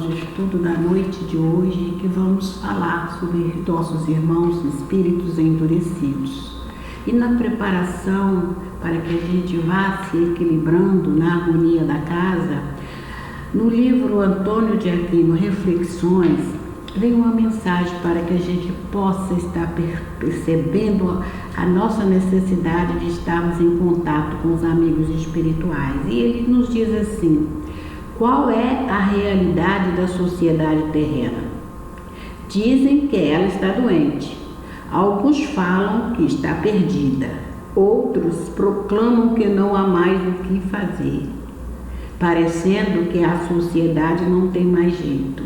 nosso estudo da noite de hoje, que vamos falar sobre nossos irmãos espíritos endurecidos. E na preparação para que a gente vá se equilibrando na harmonia da casa, no livro Antônio de Aquino, Reflexões, vem uma mensagem para que a gente possa estar percebendo a nossa necessidade de estarmos em contato com os amigos espirituais. E ele nos diz assim: qual é a realidade da sociedade terrena? Dizem que ela está doente. Alguns falam que está perdida. Outros proclamam que não há mais o que fazer, parecendo que a sociedade não tem mais jeito.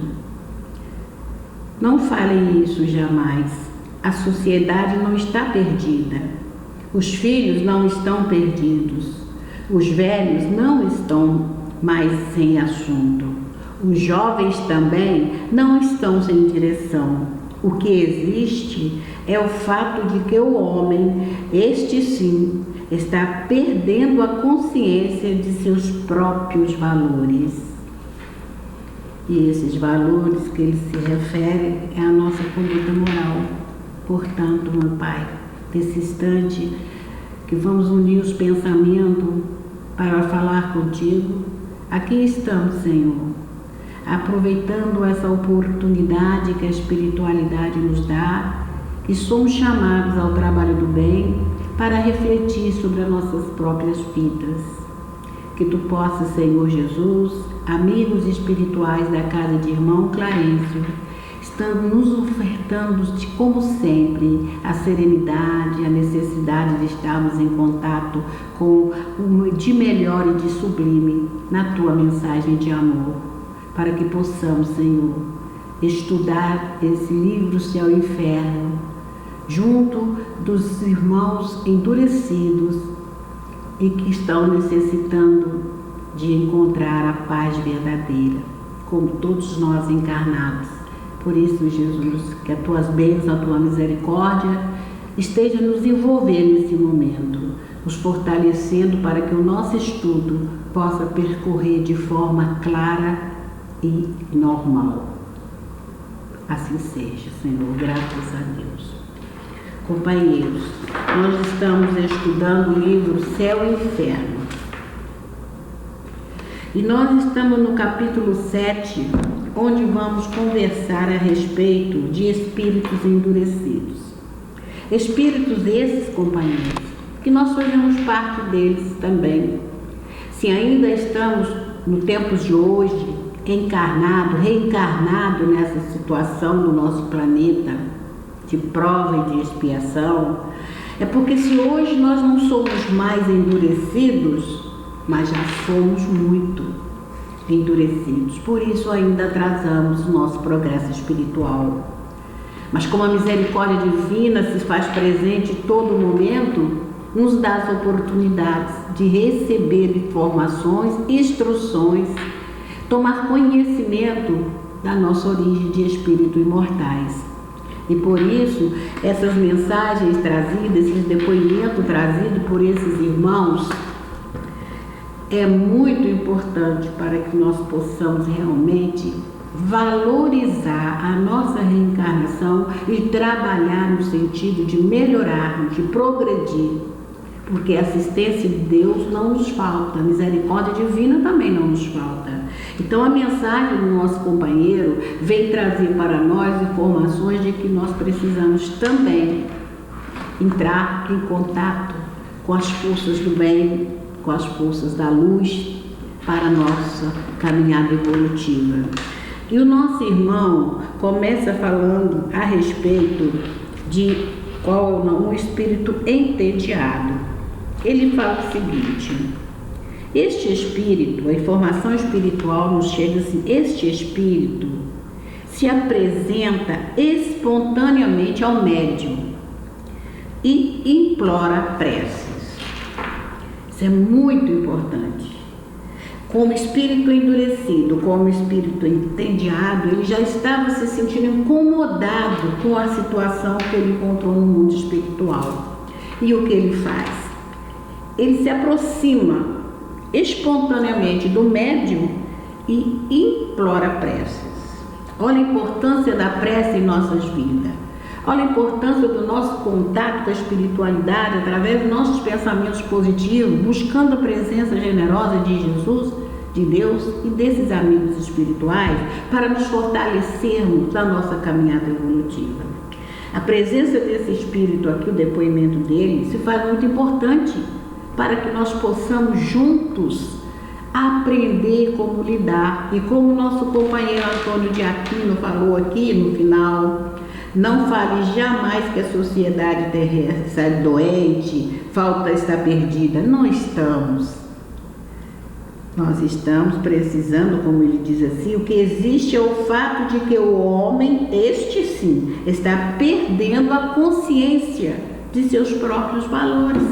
Não falem isso jamais. A sociedade não está perdida. Os filhos não estão perdidos. Os velhos não estão mais sem assunto. Os jovens também não estão sem direção. O que existe é o fato de que o homem, este sim, está perdendo a consciência de seus próprios valores. E esses valores que ele se refere é a nossa conduta moral. Portanto, meu Pai, nesse instante que vamos unir os pensamentos para falar contigo, aqui estamos, Senhor, aproveitando essa oportunidade que a espiritualidade nos dá, que somos chamados ao trabalho do bem para refletir sobre as nossas próprias vidas. Que tu possas, Senhor Jesus, amigos espirituais da casa de irmão Clarencio, estando nos ofertando, como sempre, a serenidade, a necessidade de estarmos em contato com o de melhor e de sublime na tua mensagem de amor, para que possamos, Senhor, estudar esse livro Céu e Inferno, junto dos irmãos endurecidos e que estão necessitando de encontrar a paz verdadeira, como todos nós encarnados. Por isso, Jesus, que as tuas bênçãos, a tua misericórdia esteja nos envolver nesse momento, nos fortalecendo para que o nosso estudo possa percorrer de forma clara e normal. Assim seja, Senhor, graças a Deus. Companheiros, nós estamos estudando o livro Céu e Inferno. E nós estamos no capítulo 7, onde vamos conversar a respeito de espíritos endurecidos. Espíritos esses, companheiros, que nós fazemos parte deles também. Se ainda estamos, no tempos de hoje, reencarnado nessa situação do nosso planeta, de prova e de expiação, é porque se hoje nós não somos mais endurecidos, mas já somos muito endurecidos. Por isso ainda atrasamos o nosso progresso espiritual. Mas como a misericórdia divina se faz presente em todo momento, nos dá as oportunidades de receber informações, instruções, tomar conhecimento da nossa origem de espíritos imortais. E por isso, essas mensagens trazidas, esses depoimentos trazidos por esses irmãos, é muito importante para que nós possamos realmente valorizar a nossa reencarnação e trabalhar no sentido de melhorar, de progredir, porque a assistência de Deus não nos falta, a misericórdia divina também não nos falta. Então a mensagem do nosso companheiro vem trazer para nós informações de que nós precisamos também entrar em contato com as forças do bem, com as forças da luz para a nossa caminhada evolutiva. E o nosso irmão começa falando a respeito de qual é o nome, um espírito entediado. Ele fala o seguinte: este espírito, a informação espiritual nos chega assim, este espírito se apresenta espontaneamente ao médium e implora preces. Isso é muito importante. Como espírito endurecido, como espírito entediado, ele já estava se sentindo incomodado com a situação que ele encontrou no mundo espiritual. E o que ele faz? Ele se aproxima espontaneamente do médium e implora preces. Olha a importância da prece em nossas vidas. Olha a importância do nosso contato com a espiritualidade através dos nossos pensamentos positivos, buscando a presença generosa de Jesus, de Deus e desses amigos espirituais para nos fortalecermos na nossa caminhada evolutiva. A presença desse espírito aqui, o depoimento dele, se faz muito importante para que nós possamos juntos aprender como lidar. E como o nosso companheiro Antônio de Aquino falou aqui no final, não fale jamais que a sociedade terrestre está doente, falta está perdida. Não estamos. Nós estamos precisando, como ele diz assim, o que existe é o fato de que o homem, este sim, está perdendo a consciência de seus próprios valores,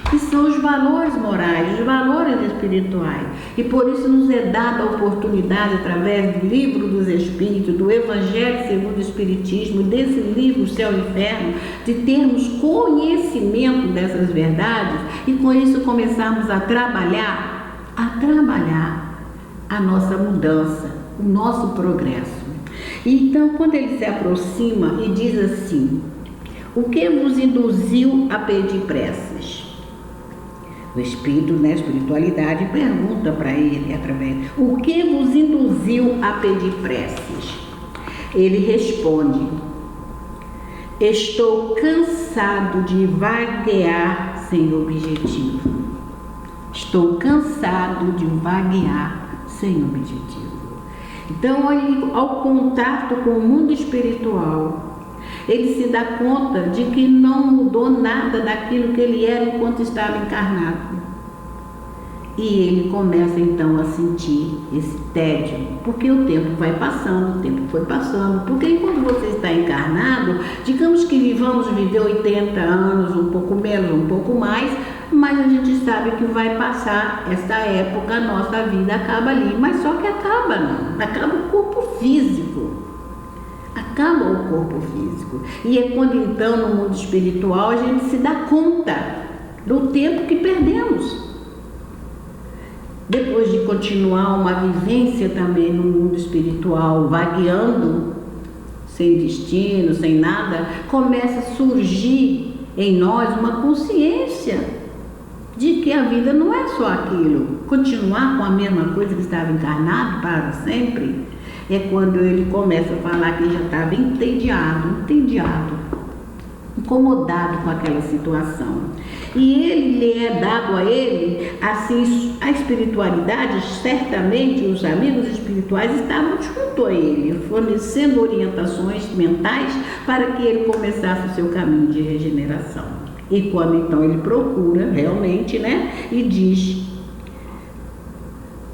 que são os valores morais, os valores espirituais. E por isso nos é dada a oportunidade, através do livro dos Espíritos, do Evangelho segundo o Espiritismo, desse livro Céu e Inferno, de termos conhecimento dessas verdades e com isso começarmos a trabalhar a nossa mudança, o nosso progresso. Então, quando ele se aproxima e diz assim: o que vos induziu a pedir preces? O Espírito, na espiritualidade, pergunta para ele através: o que vos induziu a pedir preces? Ele responde: estou cansado de vaguear sem objetivo. Estou cansado de vaguear sem objetivo. Então, ao contato com o mundo espiritual, ele se dá conta de que não mudou nada daquilo que ele era enquanto estava encarnado. E ele começa então a sentir esse tédio, porque o tempo vai passando, o tempo foi passando. Porque enquanto você está encarnado, digamos que vamos viver 80 anos, um pouco menos, um pouco mais, mas a gente sabe que vai passar esta época, a nossa vida acaba ali. Mas só que acaba não, acaba o corpo físico. Acaba o corpo físico. E é quando então no mundo espiritual a gente se dá conta do tempo que perdemos. Depois de continuar uma vivência também no mundo espiritual, vagueando, sem destino, sem nada, começa a surgir em nós uma consciência de que a vida não é só aquilo. Continuar com a mesma coisa que estava encarnado para sempre, é quando ele começa a falar que já estava entediado, incomodado com aquela situação. E lhe é dado a ele, assim, a espiritualidade, certamente os amigos espirituais estavam junto a ele, fornecendo orientações mentais para que ele começasse o seu caminho de regeneração. E quando então ele procura realmente, e diz: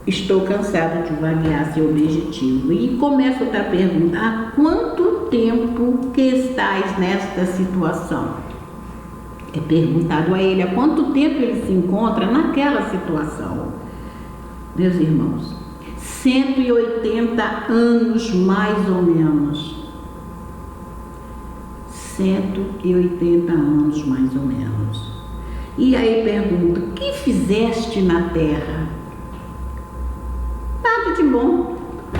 estou cansado de vaguear seu objetivo. E começa outra pergunta: há quanto tempo que estás nesta situação? É perguntado a ele há quanto tempo ele se encontra naquela situação. Meus irmãos, 180 anos mais ou menos. 180 anos mais ou menos. E aí pergunta: o que fizeste na terra? Nada de bom.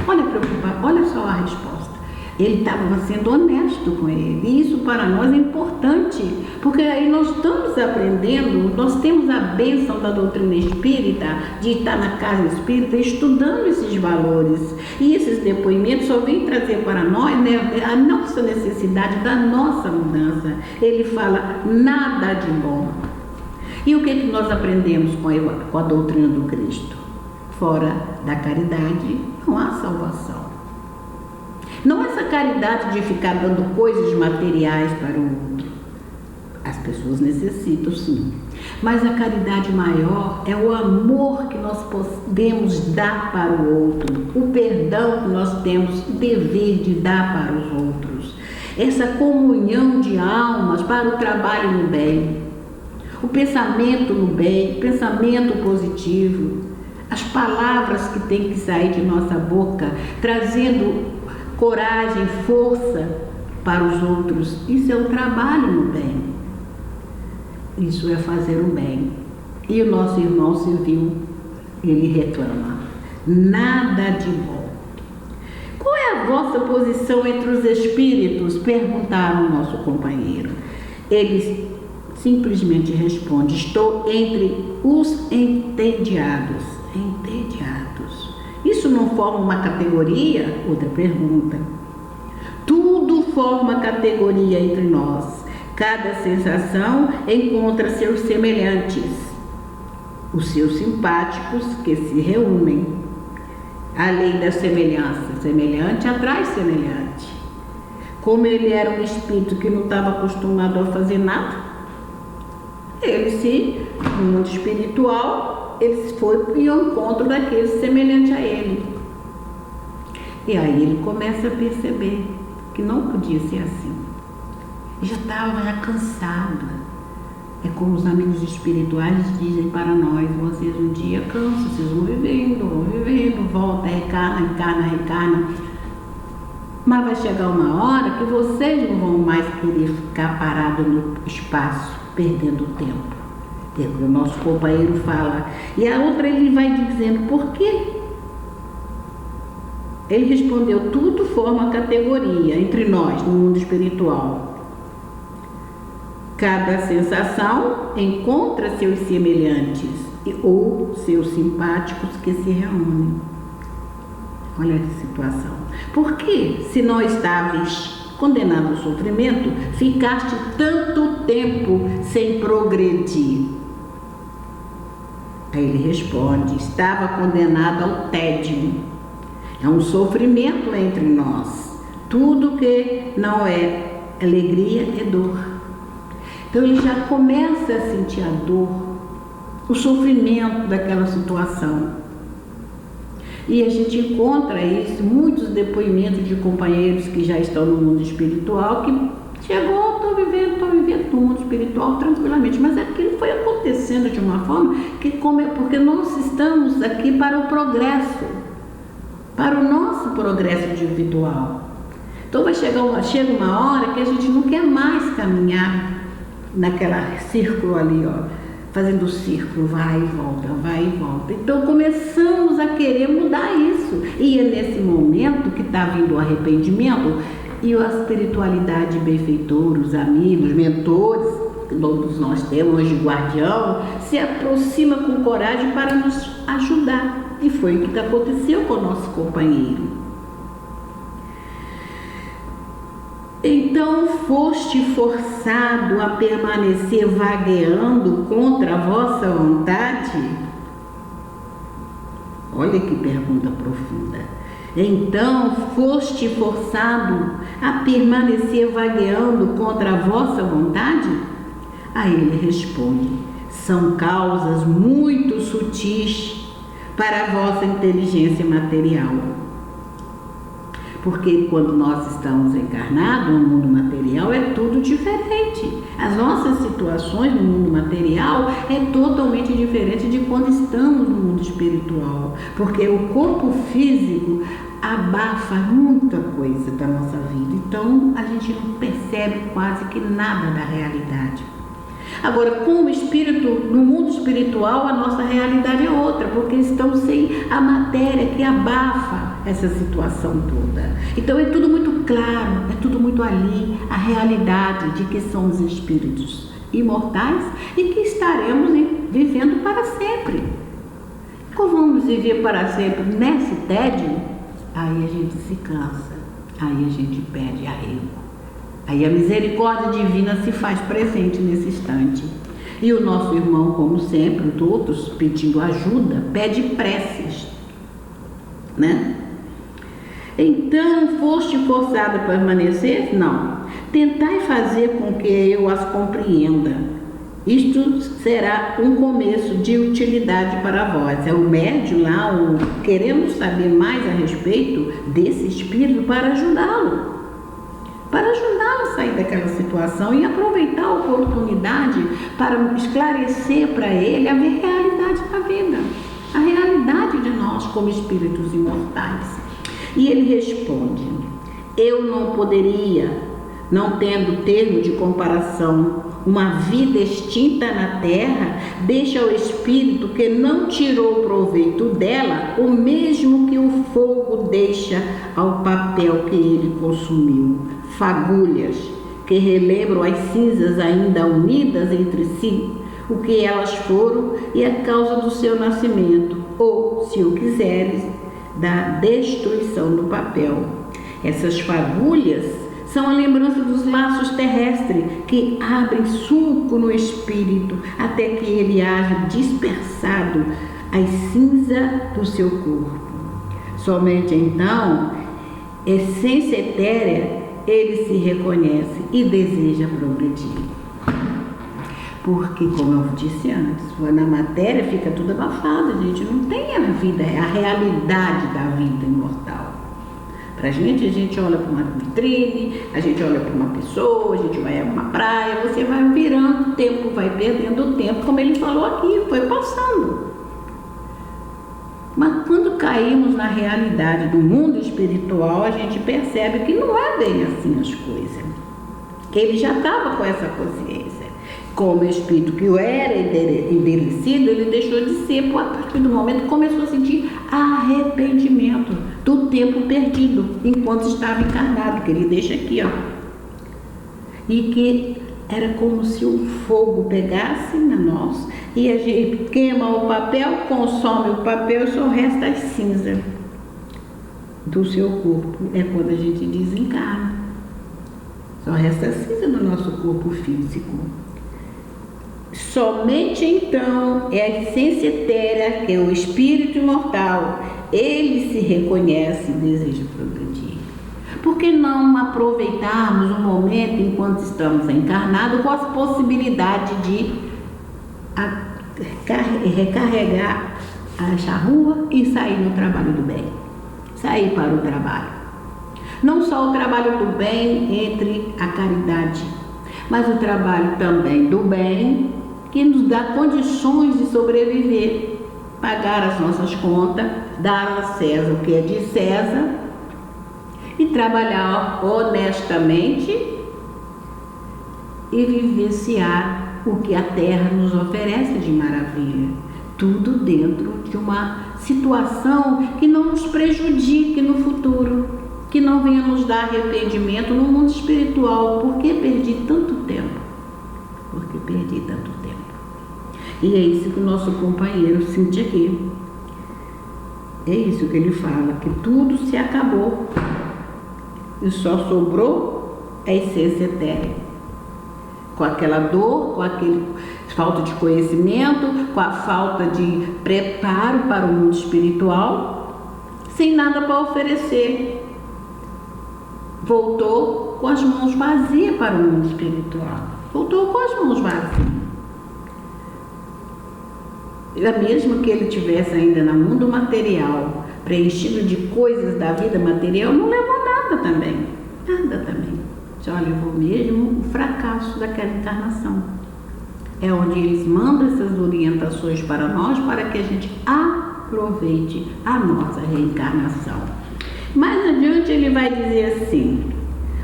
Olha preocupado, olha só a resposta. Ele estava sendo honesto com ele. E isso para nós é importante, porque aí nós estamos aprendendo, nós temos a bênção da doutrina espírita, de estar na casa espírita estudando esses valores. E esses depoimentos só vêm trazer para nós a nossa necessidade da nossa mudança. Ele fala: nada de bom. E o que nós aprendemos com a doutrina do Cristo? Fora da caridade não há salvação. Não essa caridade de ficar dando coisas materiais para o outro. As pessoas necessitam, sim. Mas a caridade maior é o amor que nós podemos dar para o outro, o perdão que nós temos o dever de dar para os outros, essa comunhão de almas para o trabalho no bem, o pensamento no bem, o pensamento positivo, as palavras que têm que sair de nossa boca, trazendo coragem, força para os outros. Isso é o trabalho no bem. Isso é fazer o bem. E o nosso irmão civil, ele reclama: nada de bom. Qual é a vossa posição entre os espíritos? Perguntaram o nosso companheiro. Ele simplesmente responde: estou entre os entediados. Entediados. Isso não forma uma categoria? Outra pergunta. Tudo forma categoria entre nós. Cada sensação encontra seus semelhantes, os seus simpáticos que se reúnem. A lei da semelhança, semelhante atrai semelhante. Como ele era um espírito que não estava acostumado a fazer nada, no mundo espiritual, ele foi ao encontro daquele semelhante a ele. E aí ele começa a perceber que não podia ser assim. Já estava cansado. É como os amigos espirituais dizem para nós: vocês um dia cansam, vocês vão vivendo, volta, reencarna. Mas vai chegar uma hora que vocês não vão mais querer ficar parados no espaço, perdendo tempo. É o que o nosso companheiro fala. E a outra ele vai dizendo: por quê? Ele respondeu: tudo forma categoria entre nós no mundo espiritual. Cada sensação encontra seus semelhantes ou seus simpáticos que se reúnem. Olha que situação. Por que, se não estavas condenado ao sofrimento, ficaste tanto tempo sem progredir? Aí ele responde: estava condenado ao tédio. É um sofrimento entre nós. Tudo que não é alegria é dor. Então ele já começa a sentir a dor, o sofrimento daquela situação. E a gente encontra isso, muitos depoimentos de companheiros que já estão no mundo espiritual, que chegou, estou vivendo no mundo espiritual tranquilamente, mas aquilo foi acontecendo de uma forma que, porque nós estamos aqui para o progresso, para o nosso progresso individual. Então chega uma hora que a gente não quer mais caminhar naquela círculo ali, fazendo círculo, vai e volta. Então começamos a querer mudar isso. E é nesse momento que está vindo o arrependimento e a espiritualidade benfeitora, os amigos, mentores, que todos nós temos hoje, guardião, se aproxima com coragem para nos ajudar. E foi o que aconteceu com o nosso companheiro. Então foste forçado a permanecer vagueando contra a vossa vontade? Olha que pergunta profunda. Então foste forçado a permanecer vagueando contra a vossa vontade? Aí ele responde: são causas muito sutis para a vossa inteligência material. Porque quando nós estamos encarnados no mundo material é tudo diferente. As nossas situações no mundo material é totalmente diferente de quando estamos no mundo espiritual. Porque o corpo físico abafa muita coisa da nossa vida. Então a gente não percebe quase que nada da realidade. Agora, com o espírito, no mundo espiritual, a nossa realidade é outra, porque estamos sem a matéria que abafa essa situação toda. Então é tudo muito claro, é tudo muito ali, a realidade de que somos espíritos imortais e que estaremos vivendo para sempre. Como vamos viver para sempre nesse tédio? Aí a gente se cansa, aí a gente perde arrego. Aí a misericórdia divina se faz presente nesse instante. E o nosso irmão, como sempre, todos pedindo ajuda, pede preces, né? Então, foste forçado a permanecer? Não. Tentai fazer com que eu as compreenda. Isto será um começo de utilidade para vós. É o médium lá, queremos saber mais a respeito desse espírito para ajudá-lo. Para ajudá-lo a sair daquela situação e aproveitar a oportunidade para esclarecer para ele a realidade da vida, a realidade de nós como espíritos imortais. E ele responde: eu não poderia, não tendo termo de comparação uma vida extinta na terra, deixa ao espírito que não tirou proveito dela o mesmo que o fogo deixa ao papel que ele consumiu, fagulhas que relembram as cinzas ainda unidas entre si, o que elas foram e a causa do seu nascimento, ou, se o quiseres, da destruição do papel. Essas fagulhas são a lembrança dos laços terrestres que abrem sulco no espírito até que ele haja dispersado as cinzas do seu corpo. Somente então, essência etérea, ele se reconhece e deseja progredir. Porque, como eu disse antes, na matéria fica tudo abafado, a gente não tem a vida, a realidade da vida imortal. Pra gente, a gente olha para uma vitrine, a gente olha para uma pessoa, a gente vai a uma praia, você vai virando o tempo, vai perdendo o tempo, como ele falou aqui, foi passando. Mas quando caímos na realidade do mundo espiritual, a gente percebe que não é bem assim as coisas. Que ele já estava com essa consciência. Como o espírito que era envelhecido, ele deixou de ser, a partir do momento que começou a sentir arrependimento do tempo perdido, enquanto estava encarnado, que ele deixa aqui, ó. E que era como se um fogo pegasse na nós, e a gente queima o papel, consome o papel e só resta as cinzas do seu corpo. É quando a gente desencarna. Só resta a cinza do nosso corpo físico. Somente então é a essência etérea, que é o espírito imortal, ele se reconhece e deseja progredir. Por que não aproveitarmos o momento enquanto estamos encarnados com a possibilidade de recarregar a charrua e sair no trabalho do bem, sair para o trabalho? Não só o trabalho do bem entre a caridade, mas o trabalho também do bem, que nos dá condições de sobreviver, pagar as nossas contas, dar a César o que é de César e trabalhar honestamente e vivenciar o que a terra nos oferece de maravilha. Tudo dentro de uma situação que não nos prejudique no futuro, que não venha nos dar arrependimento no mundo espiritual. Por que perdi tanto tempo? Porque perdi tanto tempo. E é isso que o nosso companheiro sente aqui. É isso que ele fala, que tudo se acabou e só sobrou a essência etérea. Com aquela dor, com aquele falta de conhecimento, com a falta de preparo para o mundo espiritual, sem nada para oferecer. Voltou com as mãos vazias para o mundo espiritual. Voltou com as mãos vazias. Mesmo que ele tivesse ainda no mundo material, preenchido de coisas da vida material, não levou nada também. Nada também. Só levou mesmo o fracasso daquela encarnação. É onde eles mandam essas orientações para nós, para que a gente aproveite a nossa reencarnação. Mais adiante ele vai dizer assim: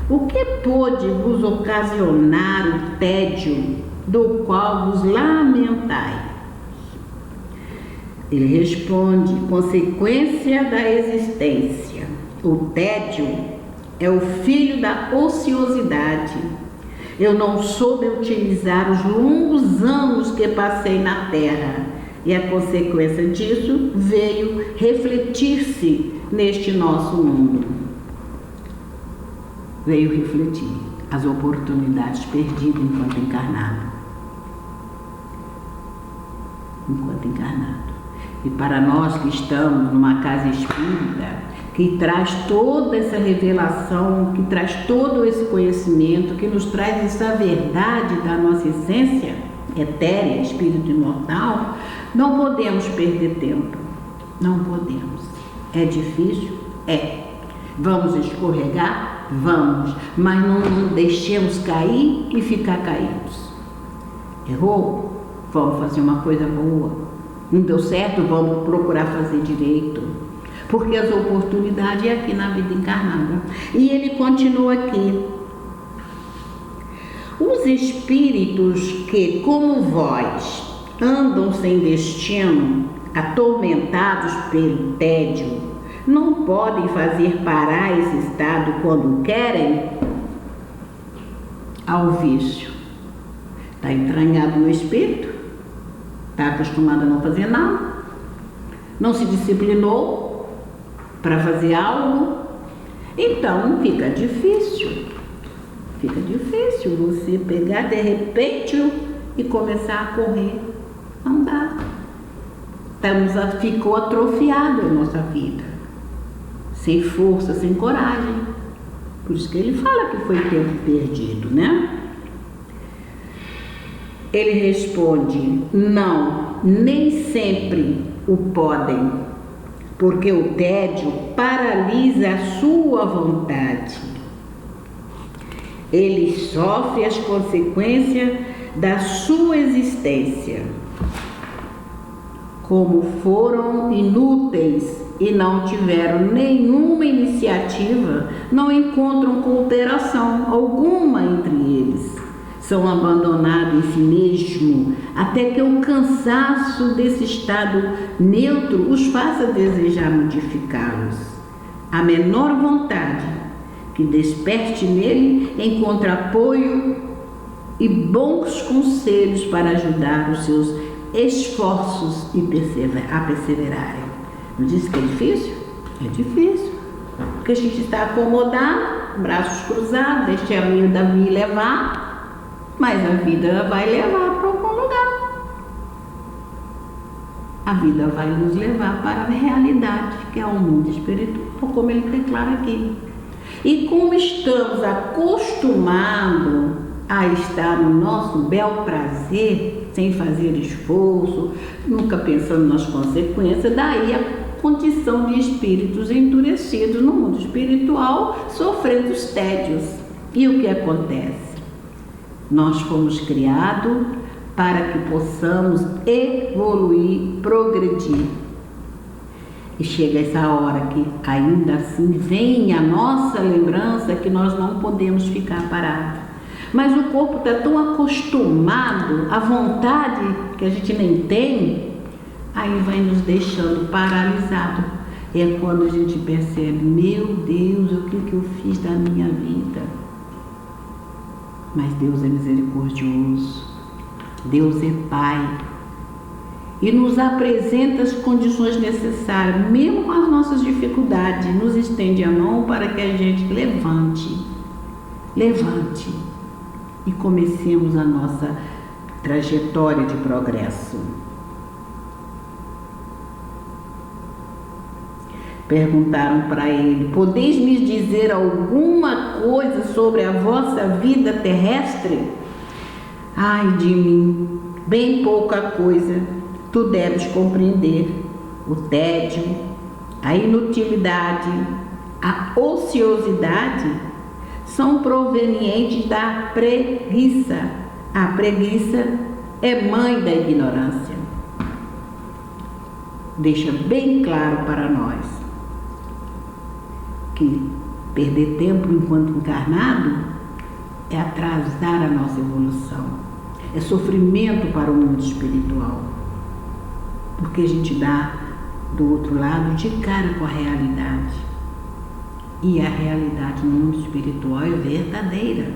o que pôde vos ocasionar o tédio do qual vos lamentai? Ele responde: consequência da existência. O tédio é o filho da ociosidade. Eu não soube utilizar os longos anos que passei na terra, e a consequência disso veio refletir-se neste nosso mundo. Veio refletir as oportunidades perdidas enquanto encarnado. E para nós que estamos numa casa espírita, que traz toda essa revelação, que traz todo esse conhecimento, que nos traz essa verdade da nossa essência etérea, espírito imortal, não podemos perder tempo. Não podemos. É difícil? É. Vamos escorregar? Vamos. Mas não deixemos cair e ficar caídos. Errou? Vamos fazer uma coisa boa. Não deu certo? Vamos procurar fazer direito. Porque as oportunidades é aqui na vida encarnada. E ele continua aqui: o Os espíritos que, como vós, andam sem destino, atormentados pelo tédio, não podem fazer parar esse estado quando querem? Ao vício. Está entranhado no espírito, está acostumado a não fazer nada, não se disciplinou para fazer algo, então fica difícil você pegar de repente e começar a correr. Não dá. Ficou atrofiada a nossa vida, sem força, sem coragem. Por isso que ele fala que foi tempo perdido, né? Ele responde: não, nem sempre o podem, porque o tédio paralisa a sua vontade. Ele sofre as consequências da sua existência. Como foram inúteis e não tiveram nenhuma iniciativa, não encontram cooperação alguma entre eles. São abandonados em si mesmo, até que o cansaço desse estado neutro os faça desejar modificá-los. A menor vontade que desperte nele encontra apoio e bons conselhos para ajudar os seus esforços a perseverarem. Não disse que é difícil? É difícil. Porque a gente está acomodado, braços cruzados, deixa a vida vir levar. Mas a vida vai levar para algum lugar. A vida vai nos levar para a realidade, que é o mundo espiritual, como ele declara aqui. E como estamos acostumados a estar no nosso bel prazer, sem fazer esforço, nunca pensando nas consequências, daí a condição de espíritos endurecidos no mundo espiritual, sofrendo os tédios. E o que acontece? Nós fomos criados para que possamos evoluir, progredir. E chega essa hora que ainda assim vem a nossa lembrança que nós não podemos ficar parados. Mas o corpo está tão acostumado à vontade que a gente nem tem, aí vai nos deixando paralisado. É quando a gente percebe: meu Deus, o que eu fiz da minha vida? Mas Deus é misericordioso, Deus é Pai, e nos apresenta as condições necessárias, mesmo com as nossas dificuldades, nos estende a mão para que a gente levante e comecemos a nossa trajetória de progresso. Perguntaram para ele: podeis me dizer alguma coisa sobre a vossa vida terrestre? Ai de mim, bem pouca coisa. Tu deves compreender. O tédio, a inutilidade, a ociosidade são provenientes da preguiça. A preguiça é mãe da ignorância. Deixa bem claro para nós que perder tempo enquanto encarnado é atrasar a nossa evolução, é sofrimento para o mundo espiritual, porque a gente dá do outro lado de cara com a realidade, e a realidade no mundo espiritual é verdadeira,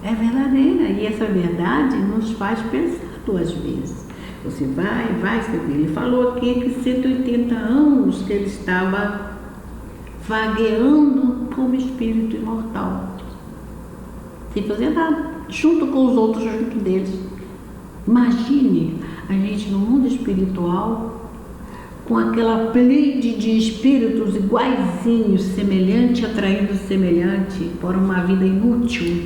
e essa verdade nos faz pensar duas vezes. Você vai, você vê. Ele falou aqui que 180 anos que ele estava vagueando como espírito imortal, sem fazer nada, junto com os outros, junto deles. Imagine a gente no mundo espiritual, com aquela pleide de espíritos iguaizinhos, semelhante, atraindo semelhante, para uma vida inútil.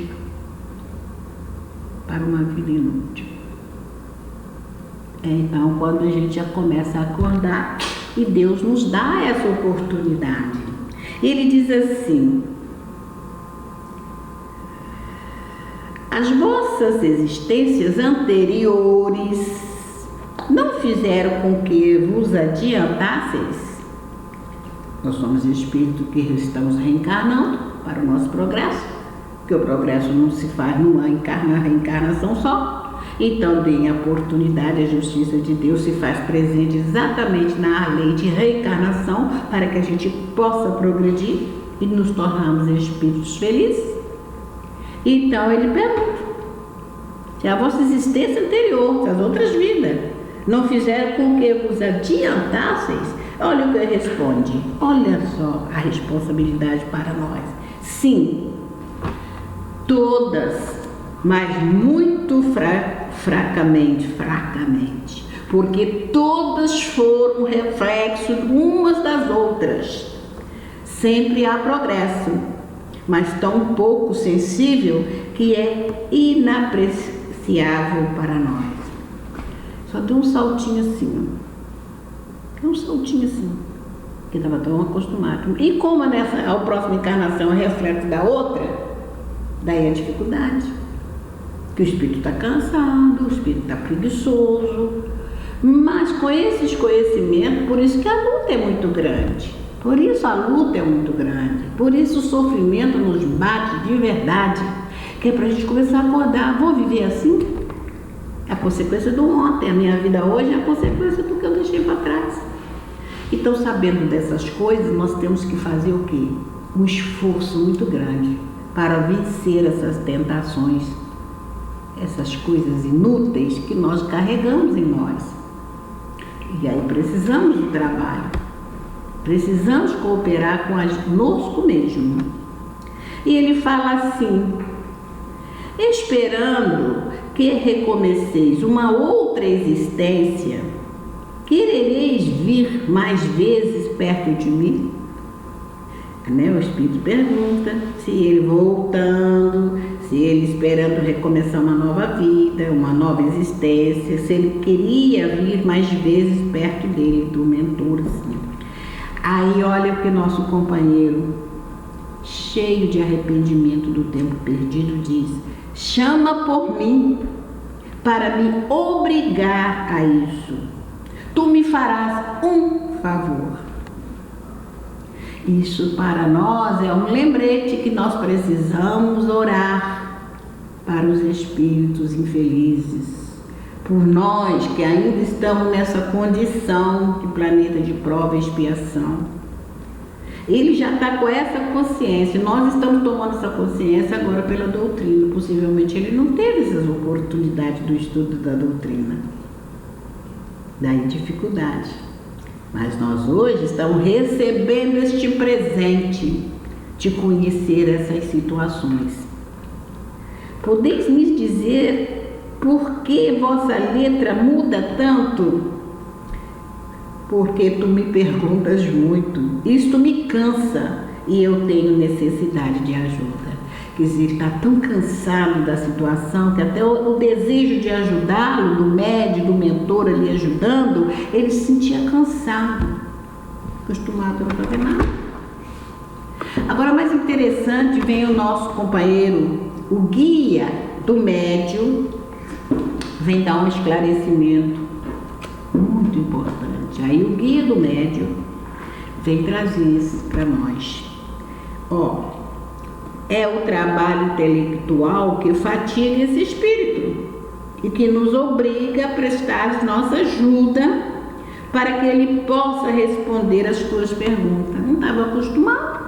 Então, quando a gente já começa a acordar, e Deus nos dá essa oportunidade. Ele diz assim: as vossas existências anteriores não fizeram com que vos adiantasseis? Nós somos espíritos que estamos reencarnando para o nosso progresso, porque porque o progresso não se faz numa reencarnação só. Então, deem a oportunidade, a justiça de Deus se faz presente exatamente na lei de reencarnação para que a gente possa progredir e nos tornarmos espíritos felizes. Então, ele pergunta se a vossa existência anterior, se as outras vidas, não fizeram com que vos adiantasseis. Olha o que ele responde. Olha só a responsabilidade para nós. Sim, todas, mas muito fracamente, porque todas foram reflexos umas das outras. Sempre há progresso, mas tão pouco sensível que é inapreciável para nós. Só deu um saltinho assim, que estava tão acostumado. E como a próxima encarnação é reflexo da outra, daí a dificuldade. Que o espírito está cansado, o espírito está preguiçoso. Mas com esses conhecimentos, por isso que a luta é muito grande. Por isso a luta é muito grande. Por isso o sofrimento nos bate de verdade. Que é para a gente começar a acordar. Vou viver assim? É a consequência do ontem. A minha vida hoje é a consequência do que eu deixei para trás. Então, sabendo dessas coisas, nós temos que fazer o quê? Um esforço muito grande para vencer essas tentações, essas coisas inúteis que nós carregamos em nós. E aí precisamos do trabalho, precisamos cooperar conosco mesmo. E ele fala assim: esperando que recomeceis uma outra existência, querereis vir mais vezes perto de mim? O Espírito pergunta se ele voltando, se ele esperando recomeçar uma nova vida, uma nova existência, se ele queria vir mais vezes perto dele, do mentor. Assim. Aí olha o que nosso companheiro, cheio de arrependimento do tempo perdido, diz: chama por mim para me obrigar a isso. Tu me farás um favor. Isso para nós é um lembrete que nós precisamos orar para os espíritos infelizes, por nós que ainda estamos nessa condição de planeta de prova e expiação. Ele já está com essa consciência, nós estamos tomando essa consciência agora pela doutrina. Possivelmente ele não teve essas oportunidades do estudo da doutrina. Daí dificuldade. Mas nós hoje estamos recebendo este presente de conhecer essas situações. Podeis me dizer por que vossa letra muda tanto? Porque tu me perguntas muito. Isto me cansa e eu tenho necessidade de ajuda. Quer dizer, ele está tão cansado da situação que até o desejo de ajudá-lo, do médium, do mentor ali ajudando, ele se sentia cansado, acostumado a não fazer nada. Agora, mais interessante, vem o nosso companheiro, o guia do médium, vem dar um esclarecimento muito importante. Aí o guia do médium vem trazer isso para nós. É o trabalho intelectual que fatiga esse espírito e que nos obriga a prestar nossa ajuda para que ele possa responder as tuas perguntas. Não estava acostumado,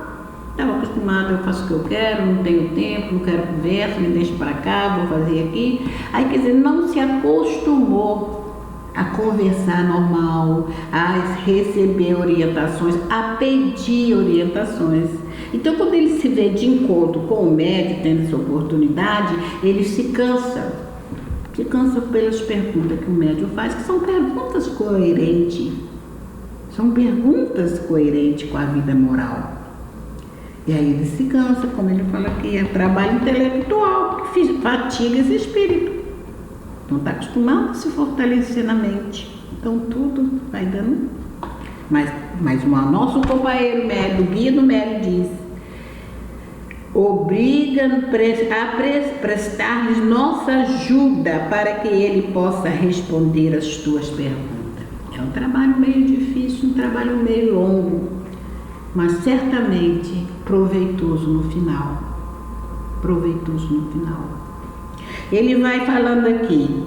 eu faço o que eu quero, não tenho tempo, não quero conversa, me deixa para cá, vou fazer aqui. Aí, quer dizer, não se acostumou a conversar normal, a receber orientações, a pedir orientações. Então, quando ele se vê de encontro com o médium, tendo essa oportunidade, ele se cansa pelas perguntas que o médium faz, que são perguntas coerentes, com a vida moral. E aí ele se cansa, como ele fala aqui, é trabalho intelectual, que fatiga esse espírito. Não está acostumado a se fortalecer na mente. Então tudo vai dando. Mas o nosso companheiro médium, o guia do médium, diz: obriga-nos a prestar-lhes nossa ajuda para que ele possa responder as tuas perguntas. É um trabalho meio difícil, um trabalho meio longo, mas certamente proveitoso no final. proveitoso no final. Ele vai falando aqui,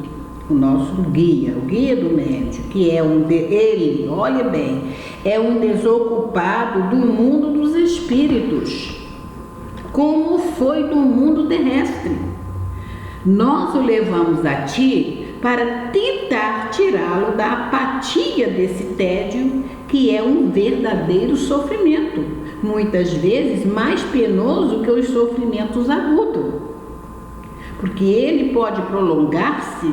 o nosso guia, o guia do médium, que é ele, olha bem, é um desocupado do mundo dos espíritos, como foi do mundo terrestre. Nós o levamos a ti para tentar tirá-lo da apatia desse tédio, que é um verdadeiro sofrimento, muitas vezes mais penoso que os sofrimentos agudos, porque ele pode prolongar-se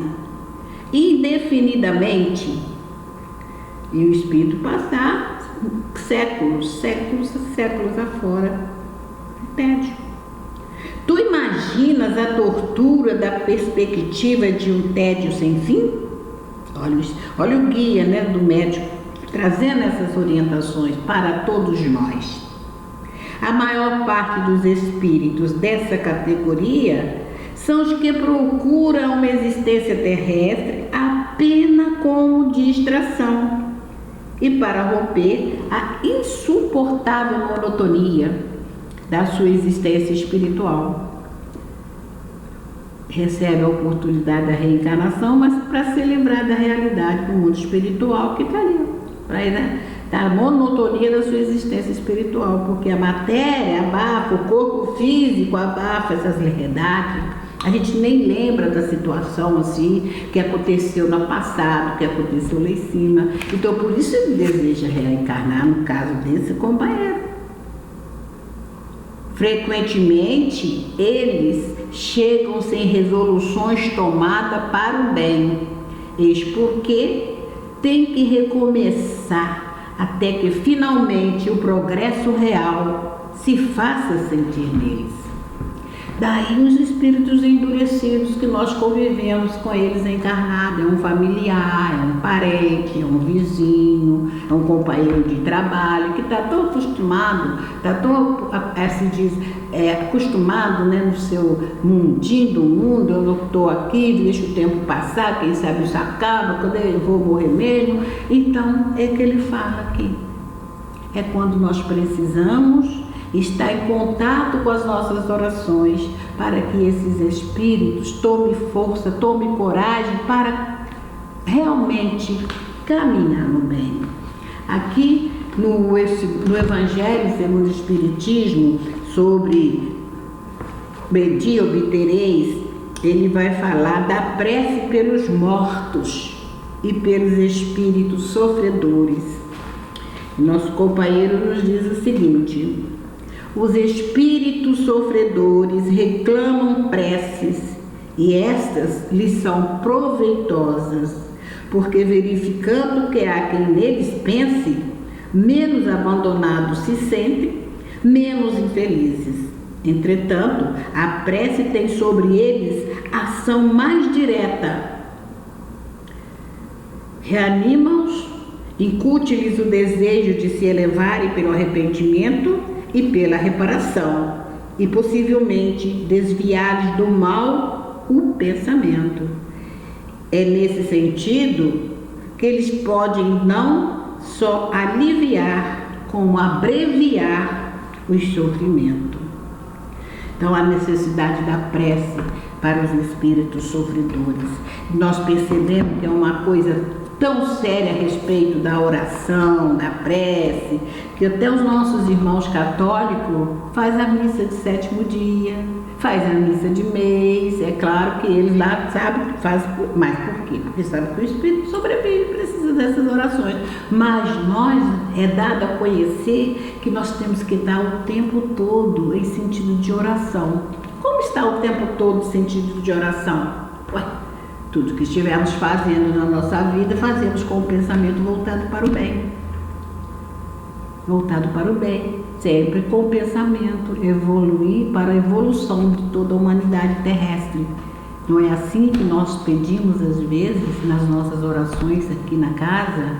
indefinidamente e o espírito passar séculos afora de tédio. Tu imaginas a tortura da perspectiva de um tédio sem fim? Olha o guia, né, do médico trazendo essas orientações para todos nós. A maior parte dos espíritos dessa categoria são os que procuram uma existência terrestre apenas como distração e para romper a insuportável monotonia da sua existência espiritual. Recebe a oportunidade da reencarnação, mas para se livrar da realidade do mundo espiritual que está ali, da monotonia da sua existência espiritual, porque a matéria abafa, o corpo físico abafa essas verdades. A gente nem lembra da situação assim que aconteceu no passado, que aconteceu lá em cima. Então por isso ele deseja reencarnar, no caso desse companheiro. Frequentemente eles chegam sem resoluções tomadas para o bem, eis porque tem que recomeçar até que finalmente o progresso real se faça sentir neles. Daí os espíritos endurecidos que nós convivemos com eles encarnados, é um familiar, é um parente, é um vizinho, é um companheiro de trabalho que está tão acostumado, acostumado, né, no seu mundinho do mundo. Eu estou aqui, deixo o tempo passar, quem sabe isso acaba, quando eu vou morrer mesmo. Então é que ele fala aqui, é quando nós precisamos está em contato com as nossas orações para que esses espíritos tomem força, tomem coragem para realmente caminhar no bem. Aqui no Evangelho segundo o Espiritismo, sobre Bedi obtereis, ele vai falar da prece pelos mortos e pelos espíritos sofredores. Nosso companheiro nos diz o seguinte: os espíritos sofredores reclamam preces e estas lhes são proveitosas, porque verificando que há quem neles pense, menos abandonados se sentem, menos infelizes. Entretanto, a prece tem sobre eles ação mais direta. Reanima-os, incute-lhes o desejo de se elevarem pelo arrependimento e pela reparação, e possivelmente desviar do mal o pensamento. É nesse sentido que eles podem não só aliviar, como abreviar os sofrimentos. Então, a necessidade da prece para os espíritos sofredores. Nós percebemos que é uma coisa tão séria a respeito da oração, da prece, que até os nossos irmãos católicos fazem a missa de 7º dia, fazem a missa de mês. É claro que eles lá sabem que fazem, mas por quê? Porque sabem que o espírito sobrevive, precisa dessas orações. Mas nós é dado a conhecer que nós temos que estar o tempo todo em sentido de oração. Como está o tempo todo em sentido de oração? Tudo que estivermos fazendo na nossa vida, fazemos com o pensamento voltado para o bem. Voltado para o bem, sempre com o pensamento, evoluir para a evolução de toda a humanidade terrestre. Não é assim que nós pedimos às vezes nas nossas orações aqui na casa,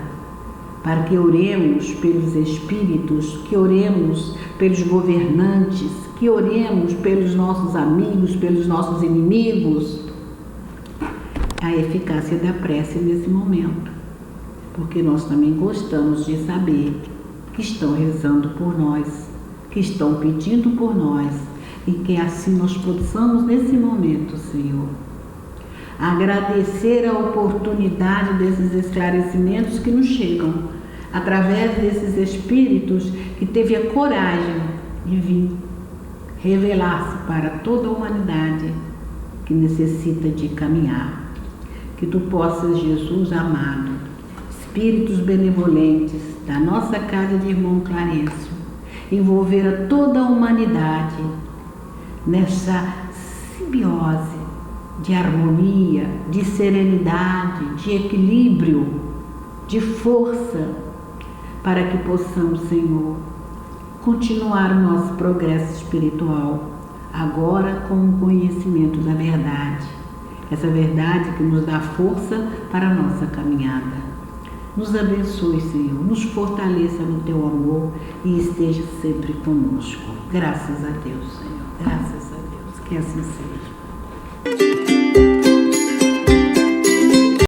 para que oremos pelos espíritos, que oremos pelos governantes, que oremos pelos nossos amigos, pelos nossos inimigos? A eficácia da prece nesse momento, porque nós também gostamos de saber que estão rezando por nós, que estão pedindo por nós, E que assim nós possamos, nesse momento, Senhor, agradecer a oportunidade desses esclarecimentos que nos chegam, através desses espíritos que teve a coragem de vir revelar-se para toda a humanidade que necessita de caminhar. Que tu possas, Jesus amado, espíritos benevolentes da nossa casa de irmão Clarencio, envolver a toda a humanidade nessa simbiose de harmonia, de serenidade, de equilíbrio, de força, para que possamos, Senhor, continuar o nosso progresso espiritual, agora com o conhecimento da verdade, essa verdade que nos dá força para a nossa caminhada. Nos abençoe, Senhor, nos fortaleça no teu amor e esteja sempre conosco. Graças a Deus, Senhor, graças a Deus, que assim seja.